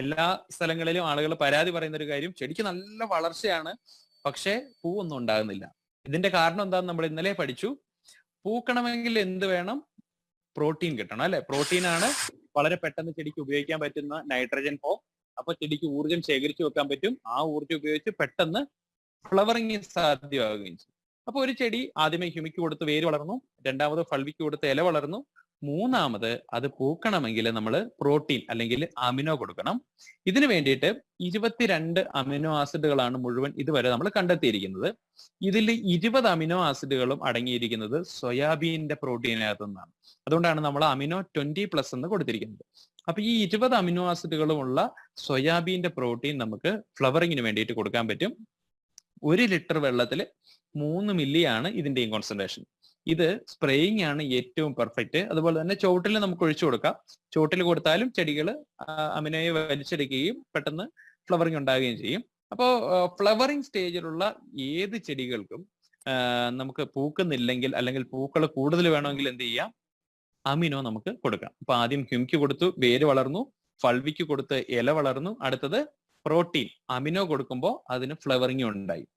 എല്ലാ സ്ഥലങ്ങളിലും ആളുകൾ പരാതി പറയുന്ന ഒരു കാര്യം, ചെടിക്ക് നല്ല വളർച്ചയാണ്, പക്ഷേ പൂവൊന്നും ഉണ്ടാകുന്നില്ല. ഇതിന്റെ കാരണം എന്താന്ന് നമ്മൾ ഇന്നലെ പഠിച്ചു. പൂക്കണമെങ്കിൽ എന്ത് വേണം? പ്രോട്ടീൻ കിട്ടണം, അല്ലെ? പ്രോട്ടീൻ ആണ് വളരെ പെട്ടെന്ന് ചെടിക്ക് ഉപയോഗിക്കാൻ പറ്റുന്ന നൈട്രജൻ ഫോം. അപ്പൊ ചെടിക്ക് ഊർജ്ജം ശേഖരിച്ചു വെക്കാൻ പറ്റും. ആ ഊർജ്ജം ഉപയോഗിച്ച് പെട്ടെന്ന് ഫ്ലവറിങ് സാധ്യമാവുകയും ചെയ്യും. അപ്പൊ ഒരു ചെടി ആദ്യമേ ഹ്യൂമിക്ക് കൊടുത്ത് വേര് വളർന്നു, രണ്ടാമത് ഫൾവിക്ക് കൊടുത്ത് ഇല വളർന്നു, മൂന്നാമത് അത് പൂക്കണമെങ്കിൽ നമ്മൾ പ്രോട്ടീൻ അല്ലെങ്കിൽ അമിനോ കൊടുക്കണം. ഇതിനു വേണ്ടിയിട്ട് 22 അമിനോ ആസിഡുകളാണ് മുഴുവൻ ഇതുവരെ നമ്മൾ കണ്ടെത്തിയിരിക്കുന്നത്. ഇതിൽ 20 അമിനോ ആസിഡുകളും അടങ്ങിയിരിക്കുന്നത് സോയാബീന്റെ പ്രോട്ടീനകത്തു നിന്നാണ്. അതുകൊണ്ടാണ് നമ്മൾ അമിനോ 20+ എന്ന് കൊടുത്തിരിക്കുന്നത്. അപ്പൊ ഈ 20 അമിനോ ആസിഡുകളുമുള്ള സോയാബീന്റെ പ്രോട്ടീൻ നമുക്ക് ഫ്ലവറിങ്ങിന് വേണ്ടിയിട്ട് കൊടുക്കാൻ പറ്റും. 1 ലിറ്റർ വെള്ളത്തിൽ 3 മില്ലിയാണ് ഇതിന്റെയും കോൺസെൻട്രേഷൻ. ഇത് സ്പ്രേയിങ് ആണ് ഏറ്റവും പെർഫെക്റ്റ്. അതുപോലെ തന്നെ ചോട്ടിൽ നമുക്ക് ഒഴിച്ചു കൊടുക്കാം. ചോട്ടിൽ കൊടുത്താലും ചെടികൾ അമിനോയെ വലിച്ചെടുക്കുകയും പെട്ടെന്ന് ഫ്ലവറിങ് ഉണ്ടാകുകയും ചെയ്യും. അപ്പോൾ ഫ്ലവറിങ് സ്റ്റേജിലുള്ള ഏത് ചെടികൾക്കും നമുക്ക് പൂക്കുന്നില്ലെങ്കിൽ അല്ലെങ്കിൽ പൂക്കൾ കൂടുതൽ വേണമെങ്കിൽ എന്ത് ചെയ്യാം? അമിനോ നമുക്ക് കൊടുക്കാം. അപ്പൊ ആദ്യം ഹ്യൂമിക്ക് കൊടുത്തു, വേര് വളർന്നു. ഫൾവിക്ക് കൊടുത്ത് ഇല വളർന്നു. അടുത്തത് പ്രോട്ടീൻ അമിനോ കൊടുക്കുമ്പോൾ അതിന് ഫ്ലവറിങ് ഉണ്ടായി.